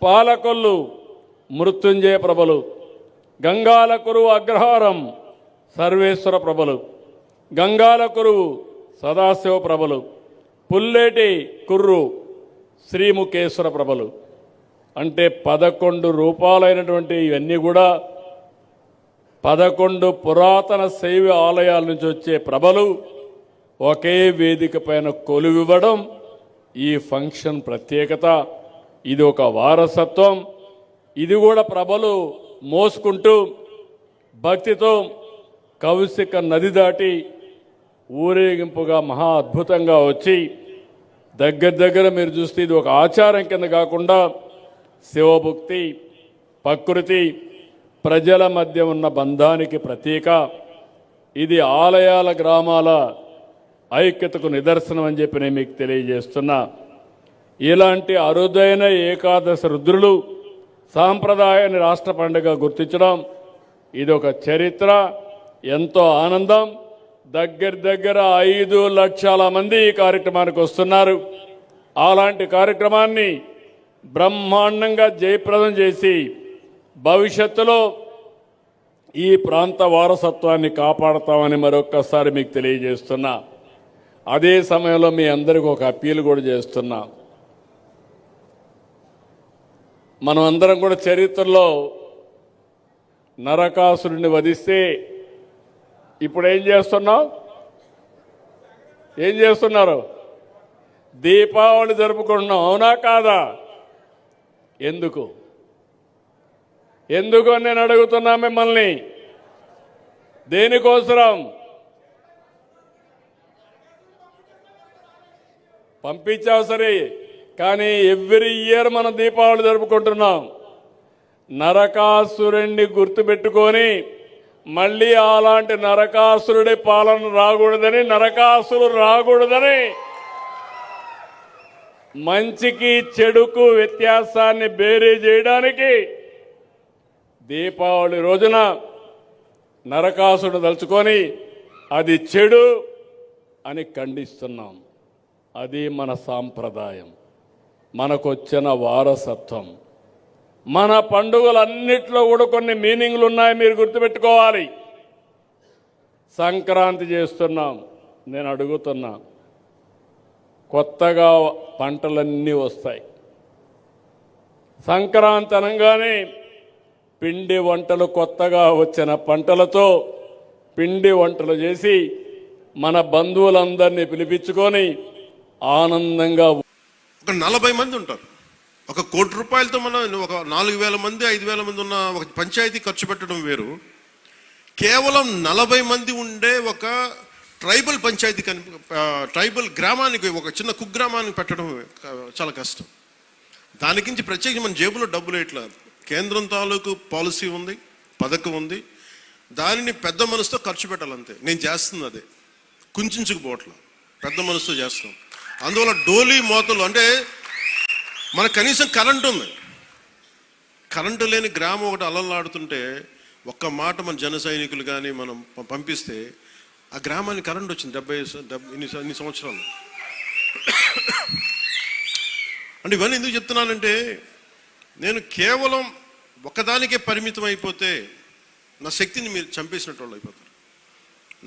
పాలకొల్లు మృత్యుంజయ ప్రభలు, గంగాల కురువు అగ్రహారం సర్వేశ్వర ప్రభలు, గంగాల కురువు సదాశివ ప్రభలు, పుల్లేటి కుర్రు శ్రీముఖేశ్వర ప్రభలు. అంటే 11 రూపాలైనటువంటి ఇవన్నీ కూడా 11 పురాతన శైవ ఆలయాల నుంచి వచ్చే ప్రభలు ఒకే వేదిక పైన కొలువివ్వడం ఈ ఫంక్షన్ ప్రత్యేకత. ఇది ఒక వారసత్వం. ఇది కూడా ప్రభలు మోసుకుంటూ భక్తితో కౌశిక నది దాటి ఊరేగింపుగా మహా అద్భుతంగా వచ్చి దగ్గర మీరు చూస్తే ఇది ఒక ఆచారం కింద కాకుండా శివభక్తి, ప్రకృతి, ప్రజల మధ్య ఉన్న బంధానికి ప్రతీక. ఇది ఆలయాల గ్రామాల ఐక్యతకు నిదర్శనం అని చెప్పి నేను మీకు తెలియజేస్తున్నా. ఇలాంటి అరుదైన ఏకాదశి రుద్రులు సాంప్రదాయాన్ని రాష్ట్ర పండుగ గుర్తించడం ఇది ఒక చరిత్ర, ఎంతో ఆనందం. దగ్గర 5 లక్షల మంది ఈ కార్యక్రమానికి వస్తున్నారు. అలాంటి కార్యక్రమాన్ని బ్రహ్మాండంగా జయప్రదం చేసి భవిష్యత్తులో ఈ ప్రాంత వారసత్వాన్ని కాపాడతామని మరొక్కసారి మీకు తెలియజేస్తున్నా. అదే సమయంలో మీ అందరికీ ఒక అప్పీల్ కూడా చేస్తున్నా. మనం అందరం కూడా చరిత్రలో నరకాసురుడిని వధిస్తే ఇప్పుడు ఏం చేస్తున్నారు? దీపావళి జరుపుకుంటున్నాం, అవునా కాదా? ఎందుకు అని నేను అడుగుతున్నా మిమ్మల్ని. దేనికోసరం పంపించావు సరే, కానీ ఎవ్రీ ఇయర్ మనం దీపావళి జరుపుకుంటున్నాం. నరకాసురుణ్ణి గుర్తుపెట్టుకొని మళ్ళీ అలాంటి నరకాసురుడి పాలన రాకూడదని, నరకాసురుడు రాకూడదని, మంచికి చెడుకు వ్యత్యాసాన్ని బేరీ చేయడానికి దీపావళి రోజున నరకాసురుడు తలుచుకొని అది చెడు అని ఖండిస్తున్నాం. అది మన సాంప్రదాయం, మనకొచ్చిన వారసత్వం. మన పండుగలన్నిట్లో కూడా కొన్ని మీనింగ్లు ఉన్నాయి, మీరు గుర్తుపెట్టుకోవాలి. సంక్రాంతి చేస్తున్నాం, నేను అడుగుతున్నా, కొత్తగా పంటలన్నీ వస్తాయి. సంక్రాంతి అనగానే పిండి వంటలు, కొత్తగా వచ్చిన పంటలతో పిండి వంటలు చేసి మన బంధువులందరినీ పిలిపించుకొని ఆనందంగా. ఒక 40 మంది ఉంటారు. 1 కోటి రూపాయలతో మనం ఒక 4,000 మంది 5,000 మంది ఉన్న ఒక పంచాయతీ ఖర్చు పెట్టడం వేరు. కేవలం 40 మంది ఉండే ఒక ట్రైబల్ పంచాయతీ ట్రైబల్ గ్రామానికి, ఒక చిన్న కుగ్రామానికి పెట్టడం చాలా కష్టం. దానికి ప్రత్యేకించి మన జేబులో డబ్బులు ఇట్లా కేంద్రం తాలూకు పాలసీ ఉంది, పథకం ఉంది. దానిని పెద్ద మనసుతో ఖర్చు పెట్టాలంతే. నేను చేస్తుంది అదే, కుంచుకుపోవట్ల పెద్ద మనసుతో చేస్తాం. అందువల్ల డోలీ మోతలు అంటే మనకు కనీసం కరెంటు ఉంది. కరెంటు లేని గ్రామం ఒకటి అలలాడుతుంటే ఒక్క మాట మన జన సైనికులు కానీ మనం పంపిస్తే ఆ గ్రామానికి కరెంట్ వచ్చింది 70 ఇన్ని సంవత్సరాలు. అంటే ఇవన్నీ ఎందుకు చెప్తున్నానంటే, నేను కేవలం ఒకదానికే పరిమితం అయిపోతే నా శక్తిని మీరు చంపేసినట్టు వాళ్ళు అయిపోతారు.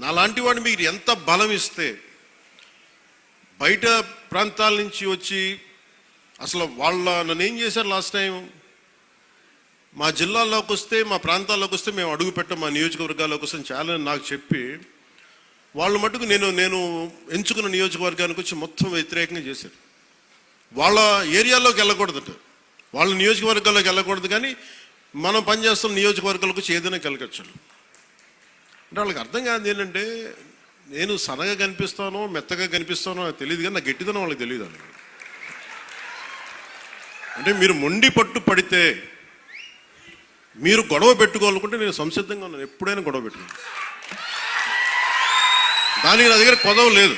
నాలాంటి వాడిని మీరు ఎంత బలం ఇస్తే, బయట ప్రాంతాల నుంచి వచ్చి అసలు నన్ను ఏం చేశారు లాస్ట్ టైం, మా జిల్లాల్లోకి వస్తే, మా ప్రాంతాల్లోకి వస్తే మేము అడుగు పెట్టాం, మా నియోజకవర్గాల్లోకి వస్తే చాలా నాకు చెప్పి వాళ్ళు మటుకు నేను ఎంచుకున్న నియోజకవర్గానికి వచ్చి మొత్తం వ్యతిరేకంగా చేశారు. వాళ్ళ ఏరియాలోకి వెళ్ళకూడదట, వాళ్ళ నియోజకవర్గాల్లోకి వెళ్ళకూడదు, కానీ మనం పనిచేస్తున్న నియోజకవర్గాలకు వచ్చి ఏదైనా కలగచ్చు. అంటే వాళ్ళకి అర్థం కాదు ఏంటంటే, నేను సన్నగా కనిపిస్తానో మెత్తగా కనిపిస్తానో నాకు తెలియదు, కానీ నా గట్టిదనం వాళ్ళకి తెలియదు. అంటే మీరు మొండి పట్టు పడితే, మీరు గొడవ పెట్టుకోవాలనుకుంటే నేను సంసిద్ధంగా ఉన్నాను, ఎప్పుడైనా గొడవ పెట్టుకోను. దానికి నా దగ్గర కొదవ లేదు,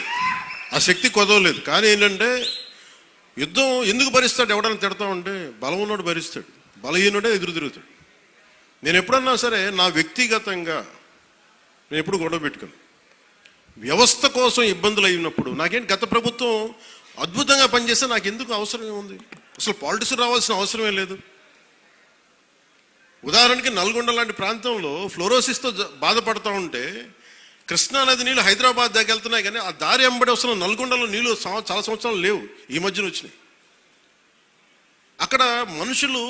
ఆ శక్తి కొదవ లేదు. కానీ ఏంటంటే, యుద్ధం ఎందుకు భరిస్తాడు? ఎవడన్నా తిడతామంటే బలం ఉన్నోడు భరిస్తాడు, బలహీనుడే ఎదురు తిరుగుతాడు. నేను ఎప్పుడన్నా సరే నా వ్యక్తిగతంగా నేను ఎప్పుడు గొడవ పెట్టుకోను. వ్యవస్థ కోసం ఇబ్బందులు అయినప్పుడు నాకేంటి, గత ప్రభుత్వం అద్భుతంగా పనిచేస్తే నాకు ఎందుకు అవసరం ఏముంది, అసలు పాలిటిక్స్ రావాల్సిన అవసరమే లేదు. ఉదాహరణకి నల్గొండ లాంటి ప్రాంతంలో ఫ్లోరోసిస్తో బాధపడతా ఉంటే కృష్ణానది నీళ్ళు హైదరాబాద్ దాకా వెళ్తున్నాయి, కానీ ఆ దారి వెంబడి వస్తున్న నల్గొండలో నీళ్ళు చాలా సంవత్సరాలు లేవు, ఈ మధ్యన వచ్చినాయి. అక్కడ మనుషులు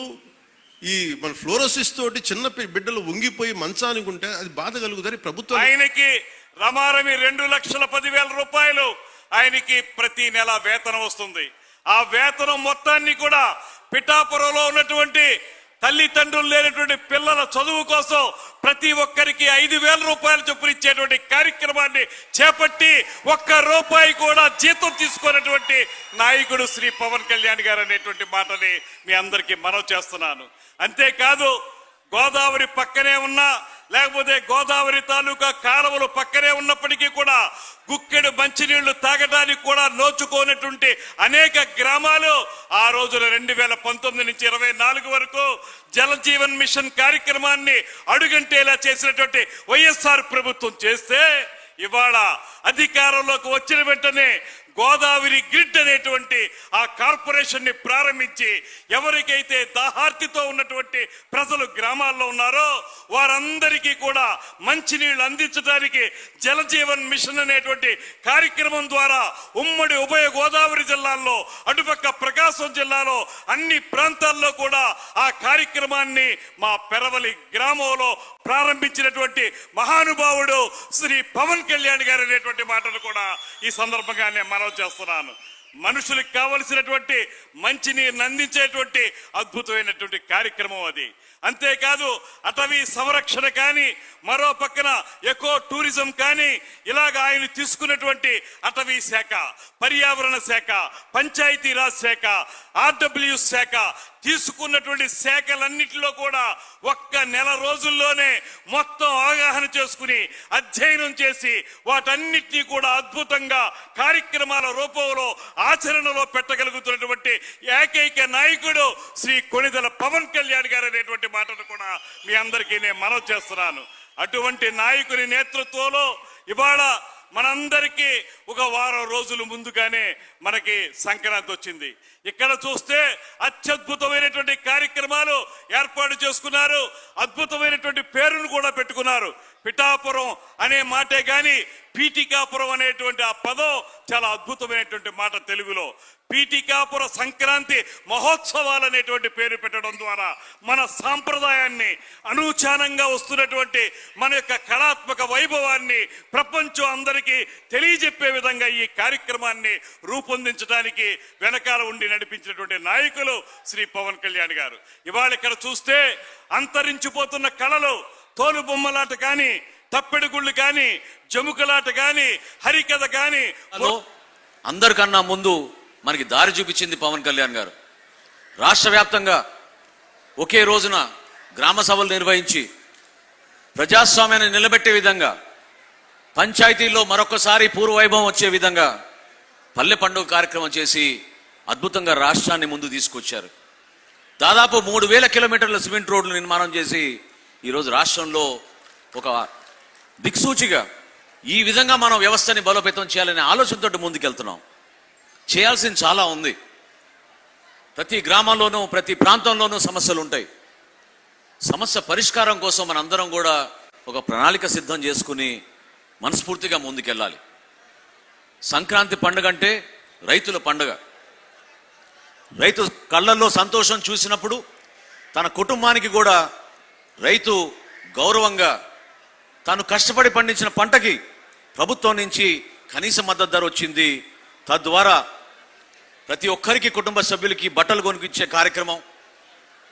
ఈ మన ఫ్లోరోసిస్ తోటి చిన్న బిడ్డలు వంగిపోయి మంచానికి ఉంటే అది బాధ కలుగుతారు. ప్రభుత్వం ఆయనకి రమారమి 2,10,000 రూపాయలు ఆయనకి ప్రతి నెల వేతనం వస్తుంది. ఆ వేతనం మొత్తాన్ని కూడా పిఠాపురంలో ఉన్నటువంటి తల్లిదండ్రులు లేనటువంటి పిల్లల చదువు కోసం ప్రతి ఒక్కరికి 5,000 రూపాయలు చొప్పున ఇచ్చేటువంటి కార్యక్రమాన్ని చేపట్టి ₹1 కూడా జీతం తీసుకున్నటువంటి నాయకుడు శ్రీ పవన్ కళ్యాణ్ గారు అనేటువంటి మాటని మీ అందరికీ మనవి చేస్తున్నాను. అంతేకాదు గోదావరి పక్కనే ఉన్నా లేకపోతే గోదావరి తాలూకా కాలువలు పక్కనే ఉన్నప్పటికీ కూడా గుక్కెడు మంచినీళ్లు తాగడానికి కూడా నోచుకోనటువంటి అనేక గ్రామాలు ఆ రోజున 2019 నుంచి 24 వరకు జల జీవన్ మిషన్ కార్యక్రమాన్ని అడుగంటేలా చేసినటువంటి వైఎస్ఆర్ ప్రభుత్వం చేస్తే ఇవాళ అధికారంలోకి వచ్చిన వెంటనే గోదావరి గ్రిడ్ అనేటువంటి ఆ కార్పొరేషన్ ని ప్రారంభించి ఎవరికైతే దాహార్తితో ఉన్నటువంటి ప్రజలు గ్రామాల్లో ఉన్నారో వారందరికీ కూడా మంచినీళ్లు అందించడానికి జల జీవన్ మిషన్ అనేటువంటి కార్యక్రమం ద్వారా ఉమ్మడి ఉభయ గోదావరి జిల్లాల్లో అటుపక్క ప్రకాశం జిల్లాలో అన్ని ప్రాంతాల్లో కూడా ఆ కార్యక్రమాన్ని మా పెరవలి గ్రామంలో ప్రారంభించినటువంటి మహానుభావుడు శ్రీ పవన్ కళ్యాణ్ గారు అనేటువంటి మాటలు కూడా ఈ సందర్భంగా నేను మనవి చేస్తున్నాను. మనుషులకు కావలసినటువంటి మంచినీరుని అందించేటువంటి అద్భుతమైనటువంటి కార్యక్రమం అది. అంతేకాదు అటవీ సంరక్షణ కానీ మరో పక్కన ఎకో టూరిజం కానీ ఇలాగ ఆయన తీసుకున్నటువంటి అటవీ శాఖ, పర్యావరణ శాఖ, పంచాయతీరాజ్ శాఖ, ఆర్డబ్ల్యూ శాఖ తీసుకున్నటువంటి శాఖలన్నిటిలో కూడా ఒక్క నెల రోజుల్లోనే మొత్తం అవగాహన చేసుకుని అధ్యయనం చేసి వాటన్నిటినీ కూడా అద్భుతంగా కార్యక్రమాల రూపంలో ఆచరణలో పెట్టగలుగుతున్నటువంటి ఏకైక నాయకుడు శ్రీ కొణిదెల పవన్ కళ్యాణ్ గారు అనేటువంటి మాటను కూడా మీ అందరికీ నేను మనవి చేస్తున్నాను. అటువంటి నాయకుని నేతృత్వంలో ఇవాళ మనందరికీ ఒక వారం రోజులు ముందుగానే మనకి సంక్రాంతి వచ్చింది. ఇక్కడ చూస్తే అత్యద్భుతమైనటువంటి కార్యక్రమాలు ఏర్పాటు చేసుకున్నారు. అద్భుతమైనటువంటి పేరును కూడా పెట్టుకున్నారు. పిఠాపురం అనే మాటే గాని పీఠికాపురం అనేటువంటి ఆ పదం చాలా అద్భుతమైనటువంటి మాట తెలుగులో. పీఠికాపుర సంక్రాంతి మహోత్సవాలు అనేటువంటి పేరు పెట్టడం ద్వారా మన సాంప్రదాయాన్ని, అనూచానంగా వస్తున్నటువంటి మన యొక్క కళాత్మక వైభవాన్ని ప్రపంచం అందరికీ తెలియజెప్పే విధంగా ఈ కార్యక్రమాన్ని రూపొందించడానికి వెనకాల ఉండి నడిపించినటువంటి నాయకులు శ్రీ పవన్ కళ్యాణ్ గారు. ఇవాళ ఇక్కడ చూస్తే అంతరించిపోతున్న కళలు, తోలు బొమ్మలాట కానీ, తప్పెడుగుళ్ళు కానీ, జముకలాట కానీ, హరికథ కానీ అందరికన్నా ముందు మనకి దారి చూపించింది పవన్ కళ్యాణ్ గారు. రాష్ట్ర వ్యాప్తంగా ఒకే రోజున గ్రామ సభలు నిర్వహించి ప్రజాస్వామ్యాన్ని నిలబెట్టే విధంగా, పంచాయతీల్లో మరొకసారి పూర్వవైభవం వచ్చే విధంగా పల్లె పండుగ కార్యక్రమం చేసి అద్భుతంగా రాష్ట్రాన్ని ముందు తీసుకొచ్చారు. దాదాపు 3,000 కిలోమీటర్ల సిమెంట్ రోడ్లు నిర్మాణం చేసి ఈరోజు రాష్ట్రంలో ఒక దిక్సూచిగా ఈ విధంగా మనం వ్యవస్థని బలోపేతం చేయాలనే ఆలోచనతో ముందుకెళ్తున్నాం. చేయాల్సింది చాలా ఉంది. ప్రతి గ్రామంలోనూ ప్రతి ప్రాంతంలోనూ సమస్యలు ఉంటాయి. సమస్య పరిష్కారం కోసం మనందరం కూడా ఒక ప్రణాళిక సిద్ధం చేసుకుని మనస్ఫూర్తిగా ముందుకెళ్ళాలి. సంక్రాంతి పండుగ అంటే రైతుల పండుగ. రైతు కళ్ళల్లో సంతోషం చూసినప్పుడు తన కుటుంబానికి కూడా రైతు గౌరవంగా తాను కష్టపడి పండించిన పంటకి ప్రభుత్వం నుంచి కనీస మద్దతు ధర వచ్చింది. తద్వారా ప్రతి ఒక్కరికి, కుటుంబ సభ్యులకి బట్టలు కొనుక్కిచ్చే కార్యక్రమం,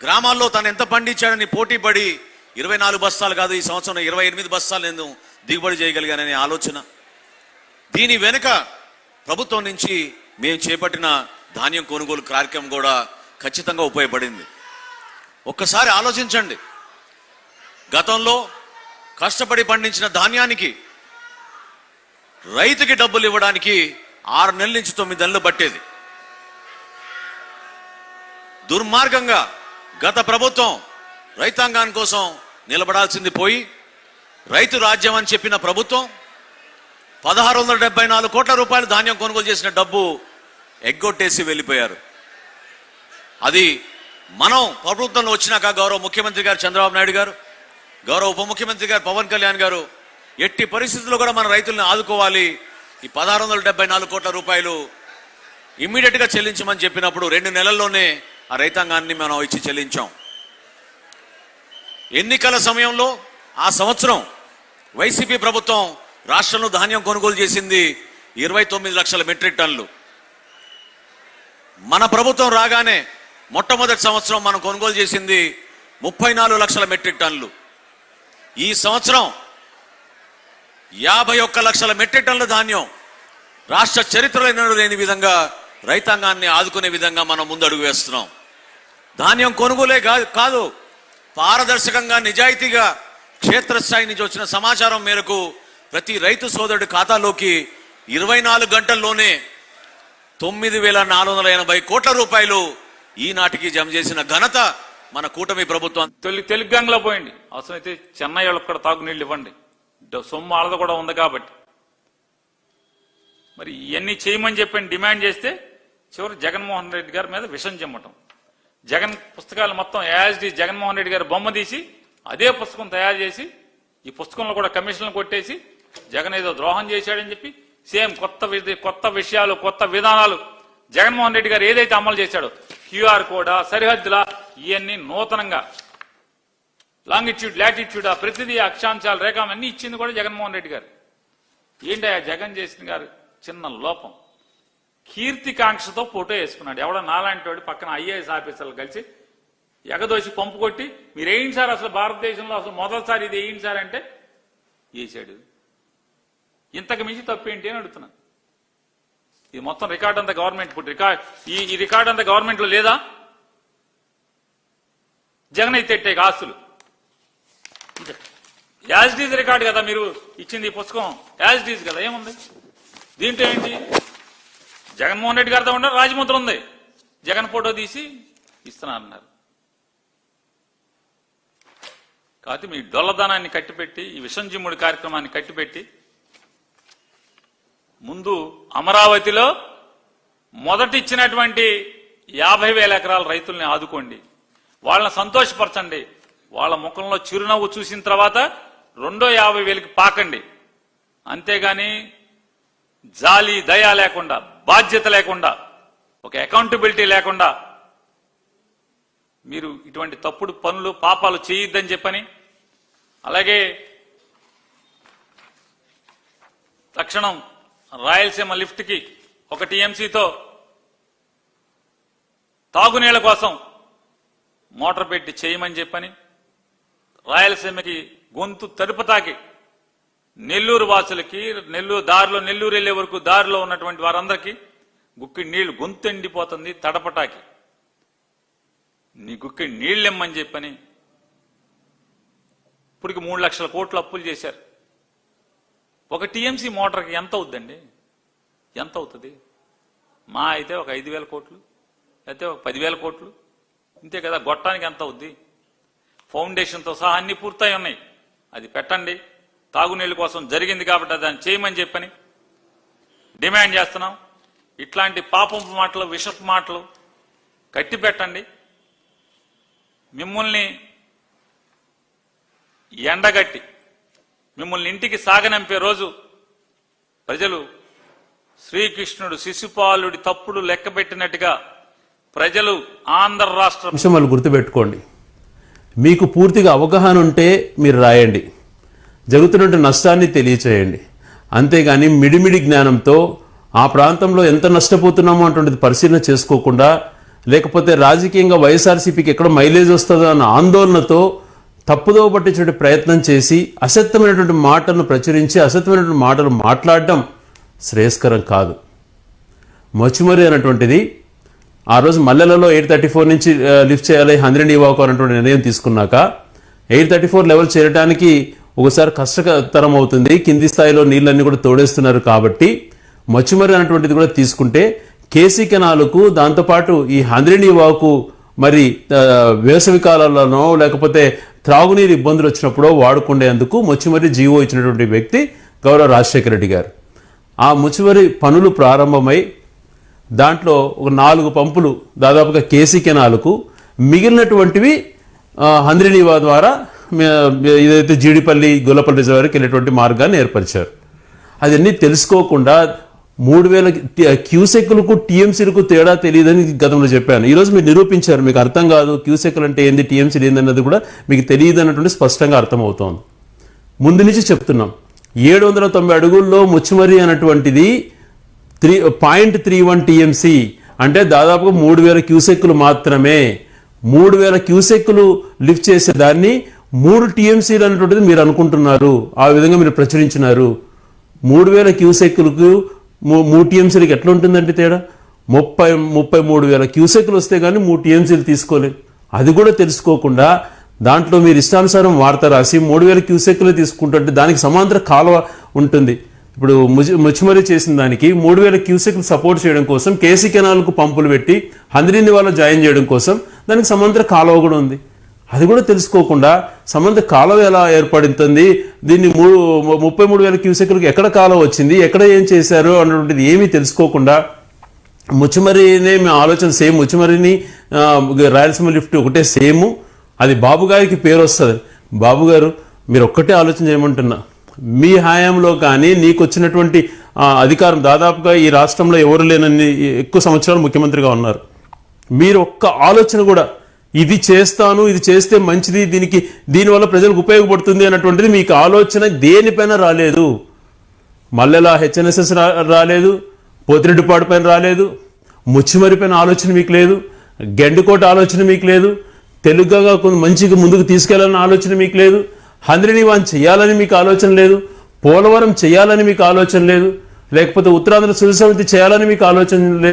గ్రామాల్లో తను ఎంత పండించాడని పోటీపడి 24 బస్తాలు కాదు, ఈ సంవత్సరం 28 బస్తాలు నేను దిగుబడి చేయగలిగాననే ఆలోచన. దీని వెనుక ప్రభుత్వం నుంచి మేము చేపట్టిన ధాన్యం కొనుగోలు కార్యక్రమం కూడా ఖచ్చితంగా ఉపయోగపడింది. ఒక్కసారి ఆలోచించండి, గతంలో కష్టపడి పండించిన ధాన్యానికి రైతుకి డబ్బులు ఇవ్వడానికి 6 నెలల నుంచి 9 నెలలు పట్టేది. దుర్మార్గంగా గత ప్రభుత్వం రైతాంగాని కోసం నిలబడాల్సింది పోయి రైతు రాజ్యం అని చెప్పిన ప్రభుత్వం 1674 కోట్ల రూపాయలు ధాన్యం కొనుగోలు చేసిన డబ్బు ఎగ్గొట్టేసి వెళ్ళిపోయారు. అది మనం ప్రభుత్వంలో వచ్చినాక గౌరవ ముఖ్యమంత్రి గారు చంద్రబాబు నాయుడు గారు, గౌరవ ఉప ముఖ్యమంత్రి గారు పవన్ కళ్యాణ్ గారు ఎట్టి పరిస్థితుల్లో కూడా మన రైతులను ఆదుకోవాలి, ఈ 1674 కోట్ల రూపాయలు ఇమ్మీడియట్గా చెల్లించమని చెప్పినప్పుడు 2 నెలల్లోనే ఆ రైతాంగాన్ని మనం ఇచ్చి చెల్లించాం. ఎన్నికల సమయంలో ఆ సంవత్సరం వైసీపీ ప్రభుత్వం రాష్ట్రంలో ధాన్యం కొనుగోలు చేసింది 29 లక్షల మెట్రిక్ టన్నులు. మన ప్రభుత్వం రాగానే మొట్టమొదటి సంవత్సరం మనం కొనుగోలు చేసింది 34 లక్షల మెట్రిక్ టన్నులు. ఈ సంవత్సరం 51 లక్షల మెట్రిక్ టన్నుల ధాన్యం రాష్ట్ర చరిత్రలో లేని విధంగా రైతాంగాన్ని ఆదుకునే విధంగా మనం ముందడుగు వేస్తున్నాం. ధాన్యం కొనుగోలే కాదు, పారదర్శకంగా నిజాయితీగా క్షేత్రస్థాయి నుంచి వచ్చిన సమాచారం మేరకు ప్రతి రైతు సోదరుడి ఖాతాలోకి 24 గంటల్లోనే 9,480 కోట్ల రూపాయలు ఈనాటికి జమ చేసిన ఘనత మన కూటమి ప్రభుత్వం. తెలుగుగంగలో పోయింది, అవసరమైతే చెన్నై వాళ్ళకి కూడా తాగునీళ్ళు ఇవ్వండి, సొమ్ము వాళ్ళది కూడా ఉంది కాబట్టి. మరి ఇవన్నీ చేయమని చెప్పని డిమాండ్ చేస్తే చివరి జగన్మోహన్ రెడ్డి గారి మీద విషం చెమ్మటం, జగన్ పుస్తకాలు మొత్తం యాజ్డి జగన్మోహన్ రెడ్డి గారి బొమ్మ తీసి అదే పుస్తకం తయారు చేసి ఈ పుస్తకంలో కూడా కమిషన్లు కొట్టేసి జగన్ ఏదో ద్రోహం చేశాడని చెప్పి సేమ్ కొత్త విషయాలు కొత్త విధానాలు జగన్మోహన్ రెడ్డి గారు ఏదైతే అమలు చేశాడో క్యూఆర్ కోడా సరిహద్దులా ఇవన్నీ నూతనంగా లాంగిట్యూడ్ లాటిట్యూడా ప్రతిదీ అక్షాంశాలు రేఖ అన్ని ఇచ్చింది కూడా జగన్మోహన్ రెడ్డి గారు. ఏంటి ఆ జగన్ చేసిన గారు చిన్న లోపం, కీర్తికాంక్షతో ఫోటో వేసుకున్నాడు. ఎవడో నాలాంటి వాడు పక్కన ఐఏఎస్ ఆఫీసర్లు కలిసి ఎగదోసి పంపు కొట్టి మీరు వేయండి సార్, అసలు భారతదేశంలో అసలు మొదటిసారి ఇది వేయండి సార్ అంటే వేసాడు. ఇంతకు మించి తప్పేంటి అని అడుగుతున్నాను. ఇది మొత్తం రికార్డ్ అంతా గవర్నమెంట్ ఈ రికార్డ్ అంతా గవర్నమెంట్ లో లేదా? జగన్ అయితే ఆస్తులు యాజ్ డీజ్ రికార్డు కదా మీరు ఇచ్చింది, ఈ పుస్తకం యాజ్ డీజ్ కదా, ఏముంది దీంట్లో ఏంటి? జగన్మోహన్ రెడ్డి గారితో ఉండాలి, రాజముద్ర ఉంది, జగన్ ఫోటో తీసి ఇస్తున్నారు. కాబట్టి మీ డొల్లదానాన్ని కట్టిపెట్టి ఈ విషంజిమ్ముడి కార్యక్రమాన్ని కట్టిపెట్టి ముందు అమరావతిలో మొదటిచ్చినటువంటి 50,000 ఎకరాల రైతుల్ని ఆదుకోండి, వాళ్ళని సంతోషపరచండి, వాళ్ళ ముఖంలో చిరునవ్వు చూసిన తర్వాత రెండో 50,000కి పాకండి. అంతేగాని జాలి దయ లేకుండా, బాధ్యత లేకుండా, ఒక అకౌంటబిలిటీ లేకుండా మీరు ఇటువంటి తప్పుడు పనులు పాపాలు చేయొద్దని చెప్పని, అలాగే తక్షణం రాయలసీమ లిఫ్ట్ కి 1 టీఎంసీతో తాగునీళ్ల కోసం మోటార్ పెట్టి చేయమని చెప్పని, రాయలసీమకి గొంతు తలుపుతాకి నెల్లూరు వాసులకి నెల్లూరు వెళ్లే వరకు దారిలో ఉన్నటువంటి వారందరికీ గుక్కి నీళ్లు గొంతు ఎండిపోతుంది తడపటాకి, నీ గుక్కి నీళ్ళెమ్మని చెప్పని ఇప్పటికి 3 లక్షల కోట్లు అప్పులు చేశారు. 1 టీఎంసీ మోటార్కి ఎంత అవుద్దండి? ఎంత అవుతుంది? మా అయితే ఒక 5,000 కోట్లు, అయితే ఒక 10,000 కోట్లు, ఇంతే కదా. గొట్టానికి ఎంత అవుద్ది? ఫౌండేషన్తో సహా అన్ని పూర్తయి ఉన్నాయి, అది పెట్టండి. తాగునీళ్ళ కోసం జరిగింది కాబట్టి దాన్ని చేయమని చెప్పని డిమాండ్ చేస్తున్నాం. ఇట్లాంటి పాపపు మాటలు, విషపు మాటలు కట్టి పెట్టండి. మిమ్మల్ని ఎండగట్టి మిమ్మల్ని ఇంటికి సాగనంపే రోజు ప్రజలు శ్రీకృష్ణుడు శిశుపాలుడి తప్పుడు లెక్కబెట్టినట్టుగా ప్రజలు ఆంధ్ర రాష్ట్ర అంశాలు గుర్తుపెట్టుకోండి. మీకు పూర్తిగా అవగాహన ఉంటే మీరు రాయండి, జరుగుతున్న నష్టాన్ని తెలియచేయండి. అంతేగాని మిడిమిడి జ్ఞానంతో ఆ ప్రాంతంలో ఎంత నష్టపోతున్నామో అటువంటిది పరిశీలన చేసుకోకుండా, లేకపోతే రాజకీయంగా వైఎస్ఆర్సీపీకి ఎక్కడ మైలేజ్ వస్తుందో అన్న ఆందోళనతో తప్పుదో పట్టించే ప్రయత్నం చేసి అసత్యమైనటువంటి మాటలను ప్రచురించి అసత్యమైనటువంటి మాటలు మాట్లాడడం శ్రేయస్కరం కాదు. మచ్చుమరి అనేటువంటిది ఆ రోజు మల్లెలలో 834 నుంచి లిఫ్ట్ చేయాలి, 100 ఇవ్వకు అనేటువంటి నిర్ణయం తీసుకున్నాక 834 లెవెల్ చేరడానికి ఒకసారి కష్టతరం అవుతుంది, కింది స్థాయిలో నీళ్ళన్నీ కూడా తోడేస్తున్నారు. కాబట్టి మచ్చుమరి అనేటువంటిది కూడా తీసుకుంటే కేసీ కెనాలుకు దాంతోపాటు ఈ 100 వాకు మరి వేసవి కాలంలోనో లేకపోతే త్రాగునీరు ఇబ్బందులు వచ్చినప్పుడో వాడుకునేందుకు ముచ్చుమర్రి జీవో ఇచ్చినటువంటి వ్యక్తి గౌరవ రాజశేఖర రెడ్డి గారు. ఆ ముచ్చుమర్రి పనులు ప్రారంభమై దాంట్లో ఒక 4 పంపులు దాదాపుగా కేసీ కెనాలకు, మిగిలినటువంటివి హంద్రినీవా ద్వారా ఏదైతే జీడిపల్లి గొల్లపల్లి రిజర్వాయర్కి వెళ్ళేటువంటి మార్గాన్ని ఏర్పరిచారు. అదన్నీ తెలుసుకోకుండా 3000 క్యూసెక్లకు టీఎంసీలకు తేడా తెలియదని గతంలో చెప్పాను. ఈరోజు మీరు నిరూపించారు, మీకు అర్థం కాదు క్యూసెక్లు అంటే ఏంది, టీఎంసీలు ఏందన్నది కూడా మీకు తెలియదు అన్నటువంటి స్పష్టంగా అర్థమవుతోంది. ముందు నుంచి చెప్తున్నాం, 790 అడుగుల్లో ముచ్చుమర్రి అన్నటువంటిది 3.31 టీఎంసీ అంటే దాదాపుగా 3000 క్యూసెక్లు మాత్రమే. 3000 క్యూసెక్లు లిఫ్ట్ చేసే దాన్ని 3 టీఎంసీలు అన్నటువంటిది మీరు అనుకుంటున్నారు, ఆ విధంగా మీరు ప్రచురించినారు. 3000 క్యూసెక్లకు 3 టీఎంసీలకు ఎట్లా ఉంటుందంటే తేడా? 33,000 క్యూసెక్లు వస్తే కానీ 3 టీఎంసీలు తీసుకోలేదు. అది కూడా తెలుసుకోకుండా దాంట్లో మీరు ఇష్టానుసారం వార్త రాసి 3000 క్యూసెక్లు తీసుకుంటుంటే దానికి సమాంతర కాలువ ఉంటుంది. ఇప్పుడు ముచ్చుమర్రి చేసిన దానికి 3000 క్యూసెక్లు సపోర్ట్ చేయడం కోసం కేసీ కెనాల్కు పంపులు పెట్టి హంద్రినీవాలో జాయిన్ చేయడం కోసం దానికి సమాంతర కాలువ కూడా ఉంది. అది కూడా తెలుసుకోకుండా సమాంతర కాలువ ఎలా ఏర్పడుతుంది, దీన్ని 33,000 క్యూసెక్లకు ఎక్కడ కాలువ వచ్చింది, ఎక్కడ ఏం చేశారు అన్నటువంటిది ఏమీ తెలుసుకోకుండా ముచ్చుమర్రినే మీ ఆలోచన సేమ్, ముచ్చుమర్రిని రాయలసీమ లిఫ్ట్ ఒకటే సేము, అది బాబు గారికి పేరు వస్తుంది. బాబు గారు మీరు ఒక్కటే ఆలోచన చేయమంటున్నా, మీ హయాంలో కానీ నీకు వచ్చినటువంటి అధికారం దాదాపుగా ఈ రాష్ట్రంలో ఎవరు లేనన్ని ఎక్కువ సంవత్సరాలు ముఖ్యమంత్రిగా ఉన్నారు. మీరు ఒక్క ఆలోచన కూడా ఇది చేస్తాను, ఇది చేస్తే మంచిది, దీనివల్ల ప్రజలకు ఉపయోగపడుతుంది అన్నటువంటిది మీకు ఆలోచన దేనిపైన రాలేదు. మల్లెల హెచ్ఎన్ఎస్ఎస్ రాలేదు, పోతిరెడ్డిపాడు పైన రాలేదు, ముచ్చుమర్రి పైన ఆలోచన మీకు లేదు, గెండుకోట ఆలోచన మీకు లేదు, తెలుగుగా మంచిగా ముందుకు తీసుకెళ్లాలన్న ఆలోచన మీకు లేదు, హంద్రినీవాన్ చేయాలని మీకు ఆలోచన లేదు, పోలవరం చేయాలని మీకు ఆలోచన లేదు, లేకపోతే ఉత్తరాంధ్ర సుజల సమితి చేయాలని మీకు ఆలోచన లేదు.